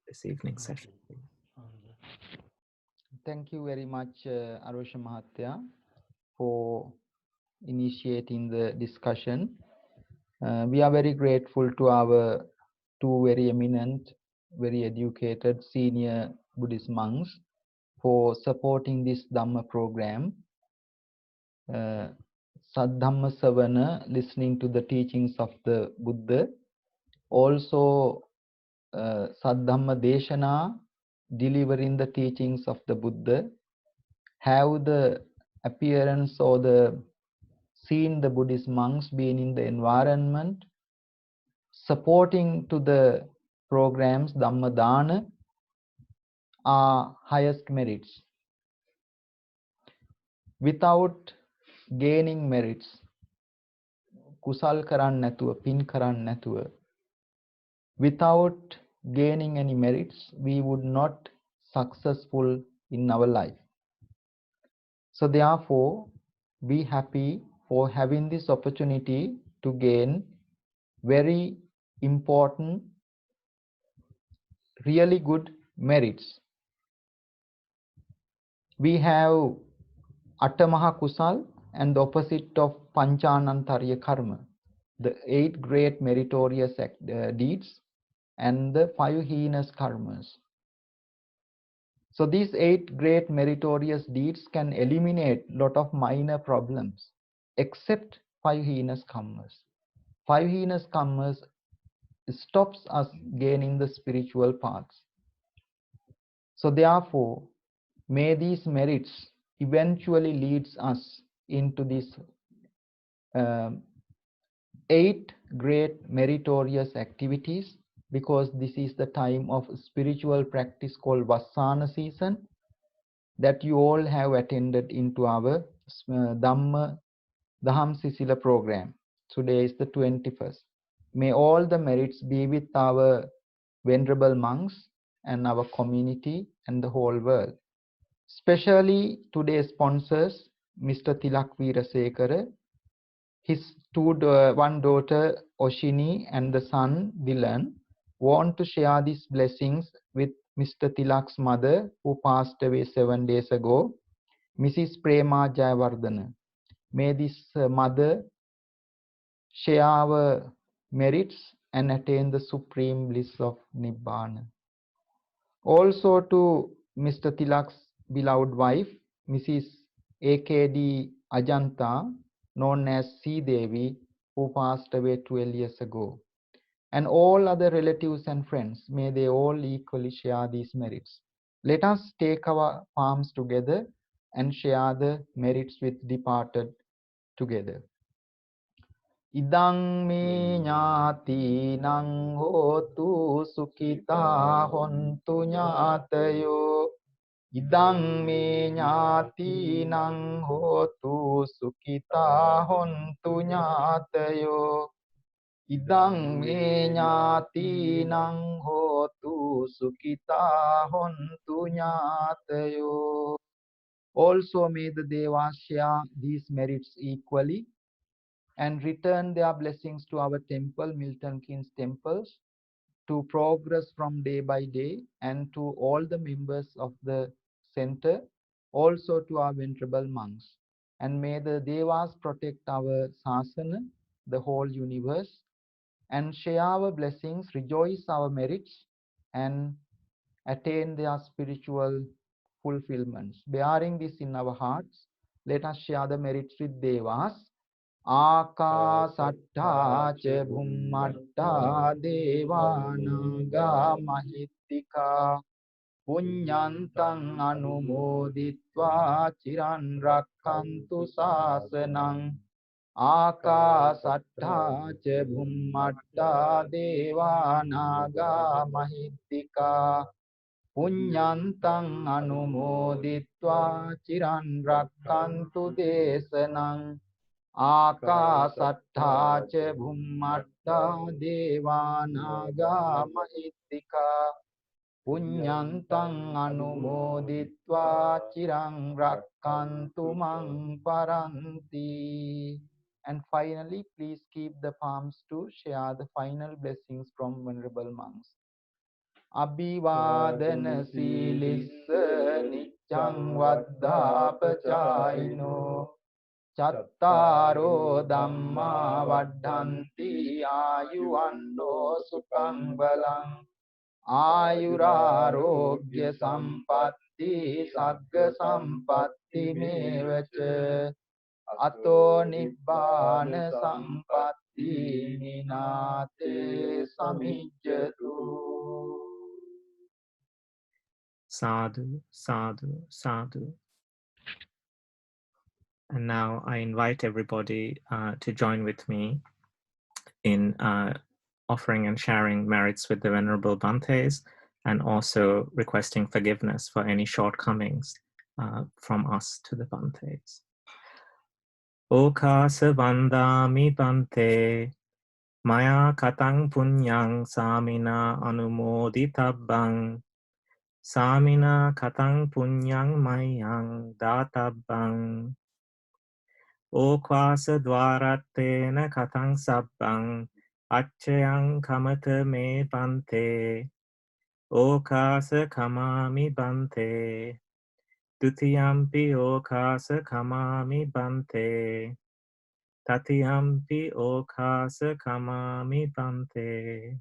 Speaker 1: this evening's session.
Speaker 2: Thank you very much, Arosha Mahatya, for initiating the discussion. We are very grateful to our two very eminent, very educated senior Buddhist monks for supporting this Dhamma program. Sadhamma Savana, listening to the teachings of the Buddha. Also, Sadhamma Deshana, delivering the teachings of the Buddha. Have the appearance or the seen the Buddhist monks being in the environment, supporting to the programs Dhamma Dana are highest merits. Without gaining merits, kusal karan nathuwa, pin karan nathuwa, without gaining any merits, we would not successful in our life. So therefore, be happy for having this opportunity to gain very important, really good merits. We have Attamaha Kusal and the opposite of Panchanantarya Karma, the 8 great meritorious deeds and the 5 heinous karmas. So these 8 great meritorious deeds can eliminate a lot of minor problems, except 5 heinous karmas. 5 heinous karmas stops us gaining the spiritual paths. So therefore, may these merits eventually leads us into these 8 great meritorious activities, because this is the time of spiritual practice called Vassana season that you all have attended into our Daham Sisila program. Today is the 21st. May all the merits be with our Venerable monks and our community and the whole world. Especially today's sponsors, Mr. Tilak Veerasekara, His one daughter Oshini and the son Dylan want to share these blessings with Mr. Tilak's mother, who passed away 7 days ago, Mrs. Prema Jayawardena. May this mother share our merits and attain the supreme bliss of Nibbana. Also to Mr. Tilak's beloved wife, Mrs. AKD Ajanta, known as C. Devi, who passed away 12 years ago. And all other relatives and friends, may they all equally share these merits. Let us take our palms together and share the merits with departed together. Idang me nyati nang hotu sukita hontu nyatayo. Idang me nyati nang hotu sukita hontu nyatayo. Idang me nyati nang hotu sukita hontu nyatayo. Also may the Devas share these merits equally and return their blessings to our temple, Milton Keynes temples, to progress from day by day, and to all the members of the center, also to our venerable monks. And may the Devas protect our sasana, the whole universe, and share our blessings, rejoice our merits, and attain their spiritual fulfillments. Bearing this in our hearts, let us share the merits with Devas. Akasatta ca bhummatta devanaga mahittika punyantang anumoditva chiran rakkantu sasanang. Akasatta ca bhummatta devanaga mahittika punyantang anumoditva chiran rakkantu desanang. Akasatta ca bhummatta devanaga mahittika punyantang anumoditva chirang rakkantu mang paranti. And finally, please keep the palms to share the final blessings from venerable monks. Abhivadana silissa niccang vaddhapachayino Chattaro dhamma vaddhanti ayuvanno sukhaṃ balang ayurarogya sampatti sagga sampatti mevaca ato nibbana sampatti minate samijjatu.
Speaker 1: Sadhu, sadhu, sadhu. And now I invite everybody to join with me in offering and sharing merits with the Venerable Bhantes, and also requesting forgiveness for any shortcomings from us to the Bhantes. Okasa vandami Bhante, maya katang punyang samina anumoditabang, samina katang punyang mayang databang. Okwasa dwaratena katang sabbang acchayang kamata me Bhante. Okasa kamami Bhante. Dutiyampi okasa kamami Bhante. Tatiyampi okasa kamami Bhante.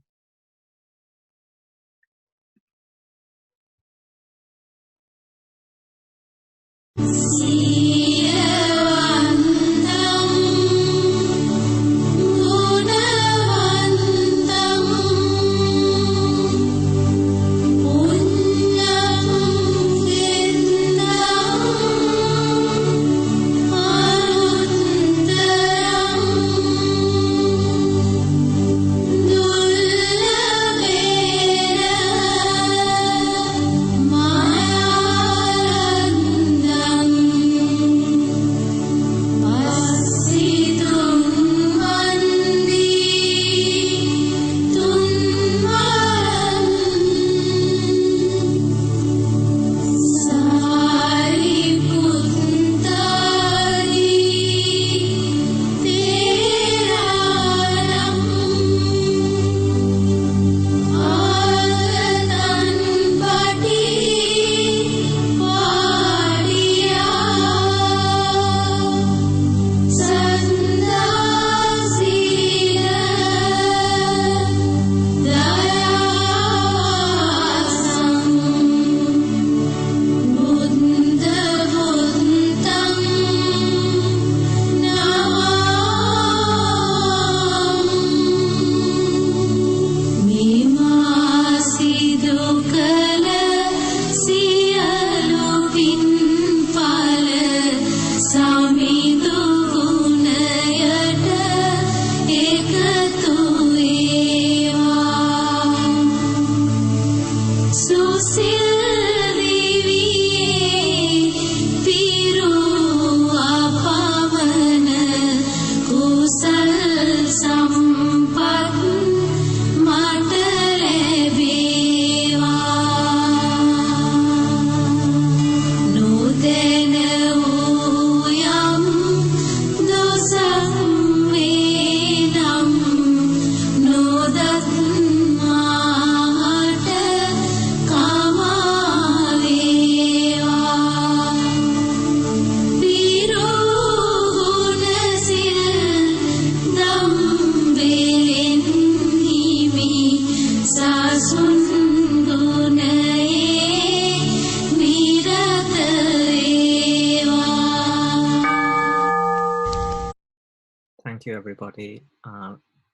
Speaker 1: everybody.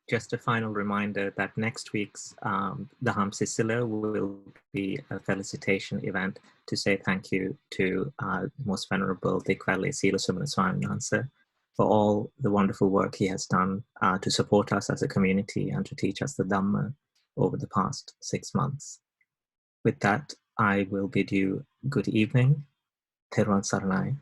Speaker 1: Just a final reminder that next week's Daham Sisila will be a felicitation event to say thank you to Most Venerable Dickwelle Seelasumana for all the wonderful work he has done to support us as a community and to teach us the Dhamma over the past 6 months. With that, I will bid you good evening. Thero Saranai.